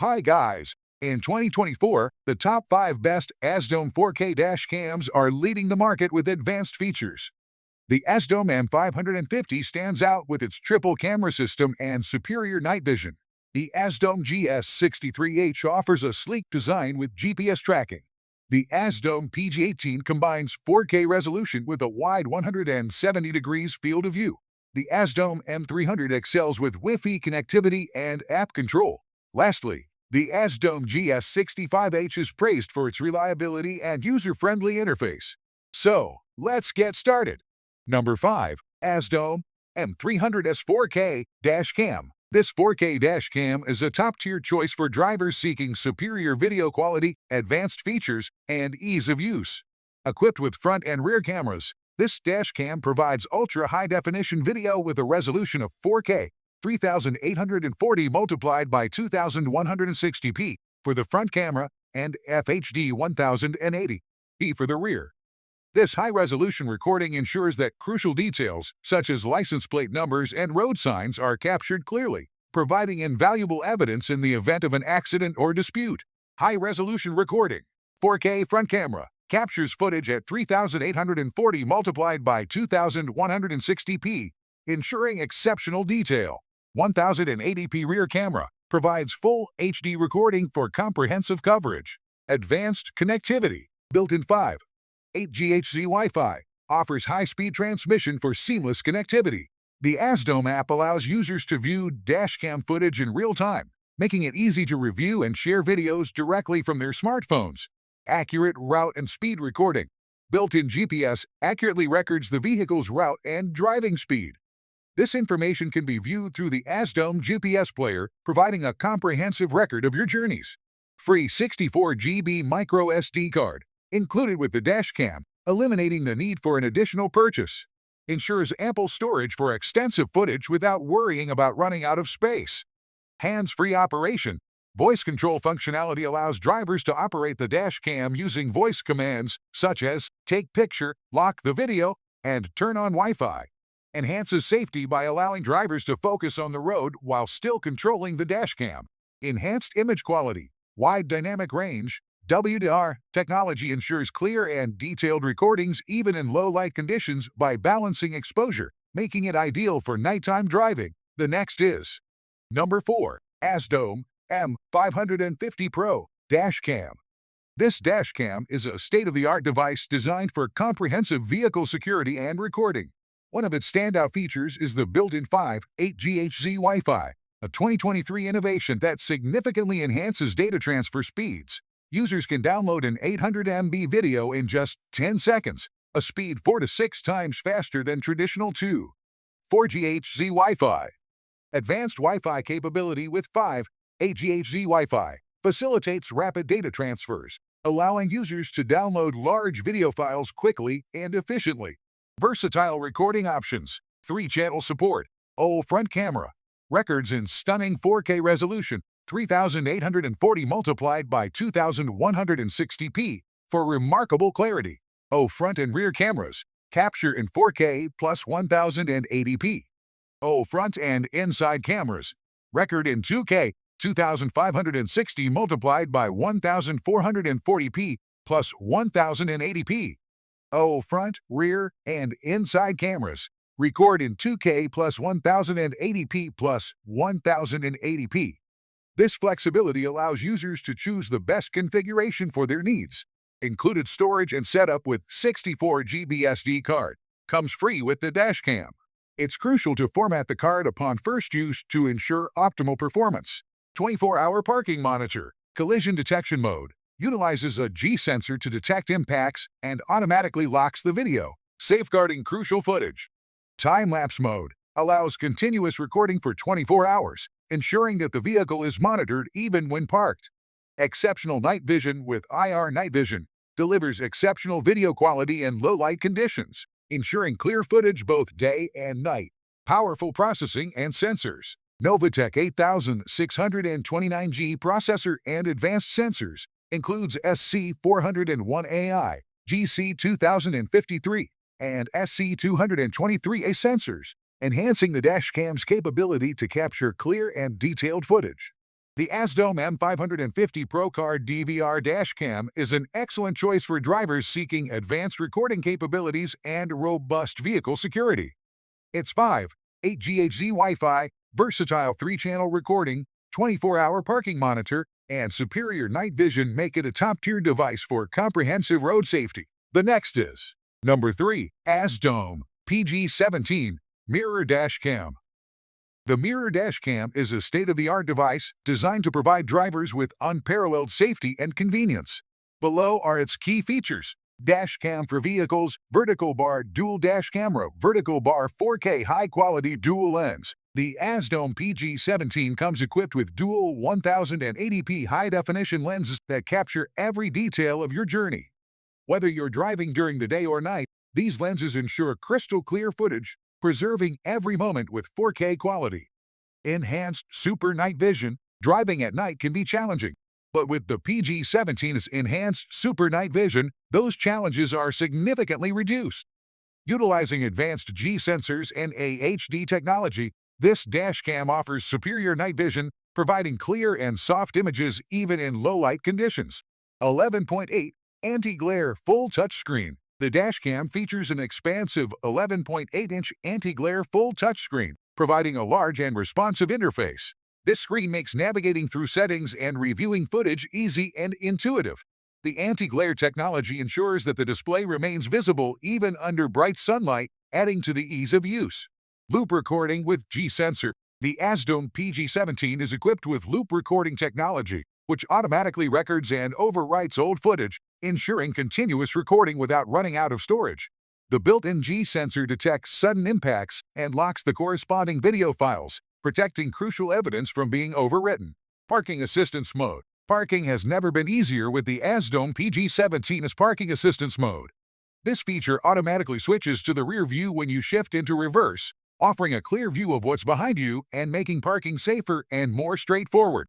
Hi guys! In 2024, the top 5 best Azdome 4K dash cams are leading the market with advanced features. The Azdome M550 stands out with its triple camera system and superior night vision. The AZDOME GS63H offers a sleek design with GPS tracking. The Azdome PG18 combines 4K resolution with a wide 170 degrees field of view. The Azdome M300 excels with Wi-Fi connectivity and app control. Lastly, the AZDOME GS65H is praised for its reliability and user-friendly interface. So, let's get started. Number 5. Azdome M300S 4K Dash Cam. This 4K dash cam is a top-tier choice for drivers seeking superior video quality, advanced features, and ease of use. Equipped with front and rear cameras, this dash cam provides ultra-high-definition video with a resolution of 4K, 3840 multiplied by 2160p for the front camera and FHD 1080p for the rear. This high-resolution recording ensures that crucial details, such as license plate numbers and road signs, are captured clearly, providing invaluable evidence in the event of an accident or dispute. High-resolution recording. 4K front camera captures footage at 3840 multiplied by 2160p, ensuring exceptional detail. 1080p rear camera provides full HD recording for comprehensive coverage. Advanced connectivity. Built-in 5. 8 GHz Wi-Fi offers high-speed transmission for seamless connectivity. The Azdome app allows users to view dashcam footage in real time, making it easy to review and share videos directly from their smartphones. Accurate route and speed recording. Built-in GPS accurately records the vehicle's route and driving speed. This information can be viewed through the Azdome GPS player, providing a comprehensive record of your journeys. Free 64 GB micro SD card included with the dashcam, eliminating the need for an additional purchase. Ensures ample storage for extensive footage without worrying about running out of space. Hands-free operation. Voice control functionality allows drivers to operate the dashcam using voice commands such as take picture, lock the video, and turn on Wi-Fi. Enhances safety by allowing drivers to focus on the road while still controlling the dashcam. Enhanced image quality. Wide dynamic range. WDR technology ensures clear and detailed recordings even in low-light conditions by balancing exposure, making it ideal for nighttime driving. The next is Number 4. Azdome M550 Pro Dash Cam. This dash cam is a state-of-the-art device designed for comprehensive vehicle security and recording. One of its standout features is the built-in 8 GHz Wi-Fi, a 2023 innovation that significantly enhances data transfer speeds. Users can download an 800 MB video in just 10 seconds, a speed 4 to 6 times faster than traditional 4 GHz Wi-Fi. Advanced Wi-Fi capability with 8 GHz Wi-Fi facilitates rapid data transfers, allowing users to download large video files quickly and efficiently. Versatile recording options, 3-channel support, front camera, records in stunning 4K resolution, 3840 multiplied by 2160p for remarkable clarity. Front and rear cameras capture in 4K plus 1080p. Front and inside cameras record in 2K 2560 multiplied by 1440p plus 1080p. Front, rear, and inside cameras record in 2K plus 1080p plus 1080p. This flexibility allows users to choose the best configuration for their needs. Included storage and setup with 64 GB SD card. Comes free with the dashcam. It's crucial to format the card upon first use to ensure optimal performance. 24-hour parking monitor. Collision detection mode. Utilizes a G sensor to detect impacts and automatically locks the video, safeguarding crucial footage. Time-lapse mode. Allows continuous recording for 24 hours, ensuring that the vehicle is monitored even when parked. Exceptional night vision with IR night vision delivers exceptional video quality in low-light conditions, ensuring clear footage both day and night. Powerful processing and sensors. Novatech 8629G processor and advanced sensors. Includes SC401AI, GC2053, and SC223A sensors, enhancing the dashcam's capability to capture clear and detailed footage. The Azdome M550 Pro Car DVR Dash Cam is an excellent choice for drivers seeking advanced recording capabilities and robust vehicle security. Its 8 GHz Wi-Fi, versatile 3-channel recording, 24-hour parking monitor, and superior night vision make it a top-tier device for comprehensive road safety. The next is number 3. Azdome PG17 Mirror Dash Cam. The Mirror Dash Cam is a state-of-the-art device designed to provide drivers with unparalleled safety and convenience. Below are its key features: dash cam for vehicles, vertical bar dual dash camera, vertical bar 4K high-quality dual lens. The Azdome PG17 comes equipped with dual 1080p high-definition lenses that capture every detail of your journey. Whether you're driving during the day or night, these lenses ensure crystal-clear footage, preserving every moment with 4K quality. Enhanced super night vision. Driving at night can be challenging, but with the PG17's enhanced super night vision, those challenges are significantly reduced. Utilizing advanced G sensors and AHD technology, this dash cam offers superior night vision, providing clear and soft images even in low-light conditions. 11.8 Anti-glare full touchscreen. The dash cam features an expansive 11.8-inch anti-glare full touchscreen, providing a large and responsive interface. This screen makes navigating through settings and reviewing footage easy and intuitive. The anti-glare technology ensures that the display remains visible even under bright sunlight, adding to the ease of use. Loop recording with G-sensor. The Azdome PG17 is equipped with loop recording technology, which automatically records and overwrites old footage, ensuring continuous recording without running out of storage. The built-in G-sensor detects sudden impacts and locks the corresponding video files, protecting crucial evidence from being overwritten. Parking assistance mode. Parking has never been easier with the Azdome PG17's parking assistance mode. This feature automatically switches to the rear view when you shift into reverse, offering a clear view of what's behind you and making parking safer and more straightforward.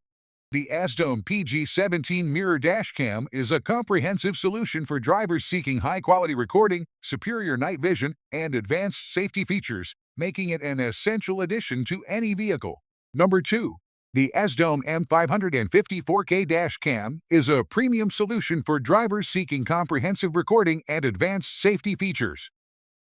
The Azdome PG17 Mirror Dash Cam is a comprehensive solution for drivers seeking high-quality recording, superior night vision, and advanced safety features, making it an essential addition to any vehicle. Number 2. The Azdome M550 4K Dash Cam is a premium solution for drivers seeking comprehensive recording and advanced safety features.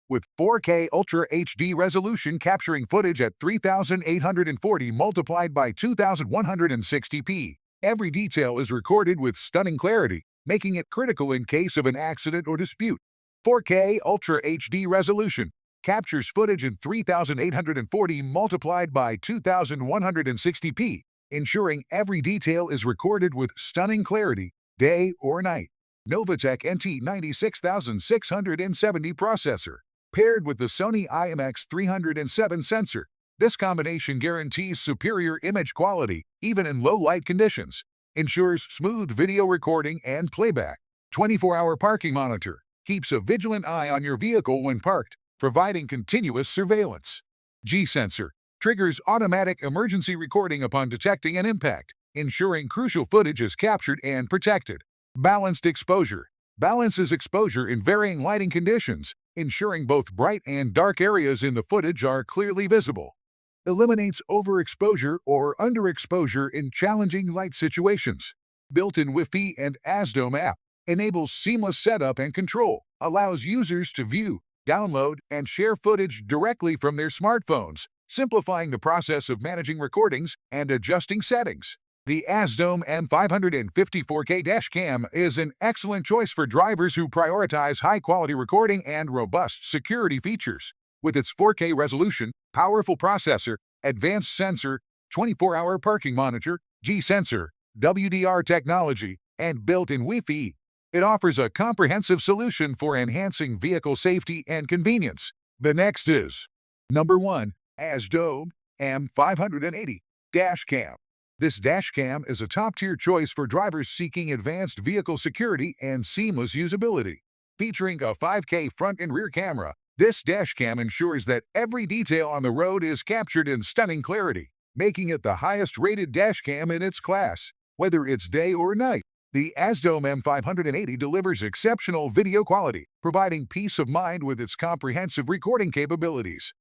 With 4K Ultra HD resolution capturing footage at 3840 multiplied by 2160p, every detail is recorded with stunning clarity, making it critical in case of an accident or dispute. 4K Ultra HD resolution captures footage in 3840 multiplied by 2160p, ensuring every detail is recorded with stunning clarity, day or night. Novatech NT96670 processor. Paired with the Sony IMX307 sensor, this combination guarantees superior image quality even in low-light conditions, ensures smooth video recording and playback. 24-hour parking monitor keeps a vigilant eye on your vehicle when parked, providing continuous surveillance. G-sensor triggers automatic emergency recording upon detecting an impact, ensuring crucial footage is captured and protected. Balanced exposure balances exposure in varying lighting conditions, ensuring both bright and dark areas in the footage are clearly visible. Eliminates overexposure or underexposure in challenging light situations. Built-in Wi-Fi and Azdome app enables seamless setup and control, allows users to view, download, and share footage directly from their smartphones, simplifying the process of managing recordings and adjusting settings. The Azdome M550 4K Dash Cam is an excellent choice for drivers who prioritize high-quality recording and robust security features. With its 4K resolution, powerful processor, advanced sensor, 24-hour parking monitor, G-sensor, WDR technology, and built-in Wi-Fi, it offers a comprehensive solution for enhancing vehicle safety and convenience. The next is number 1. Azdome M580 Dash Cam. This dash cam is a top-tier choice for drivers seeking advanced vehicle security and seamless usability. Featuring a 5K front and rear camera, this dash cam ensures that every detail on the road is captured in stunning clarity, making it the highest-rated dash cam in its class, whether it's day or night. The Azdome M580 delivers exceptional video quality, providing peace of mind with its comprehensive recording capabilities.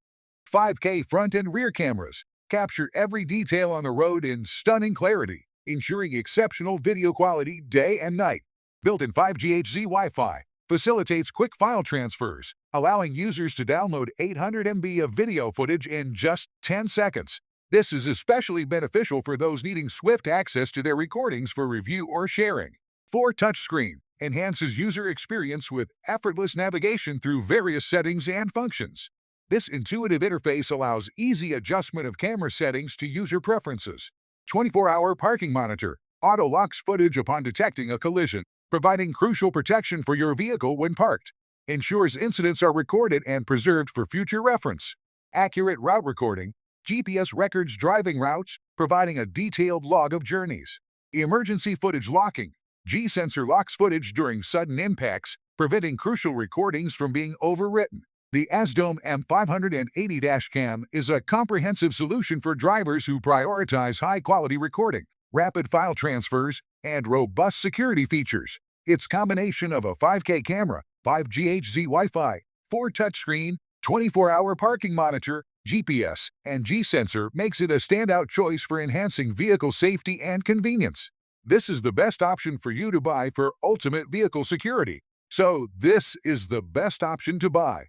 5K front and rear cameras capture every detail on the road in stunning clarity, ensuring exceptional video quality day and night. Built-in 5G HD Wi-Fi facilitates quick file transfers, allowing users to download 800 MB of video footage in just 10 seconds. This is especially beneficial for those needing swift access to their recordings for review or sharing. 4 touchscreen enhances user experience with effortless navigation through various settings and functions. This intuitive interface allows easy adjustment of camera settings to user preferences. 24-hour parking monitor auto-locks footage upon detecting a collision, providing crucial protection for your vehicle when parked. Ensures incidents are recorded and preserved for future reference. Accurate route recording GPS records driving routes, providing a detailed log of journeys. Emergency footage locking G-sensor locks footage during sudden impacts, preventing crucial recordings from being overwritten. The Azdome M580 Dash Cam is a comprehensive solution for drivers who prioritize high-quality recording, rapid file transfers, and robust security features. Its combination of a 5K camera, 5G HD Wi-Fi, 4 touchscreen, 24-hour parking monitor, GPS, and G-sensor makes it a standout choice for enhancing vehicle safety and convenience. This is the best option for you to buy for ultimate vehicle security. So this is the best option to buy.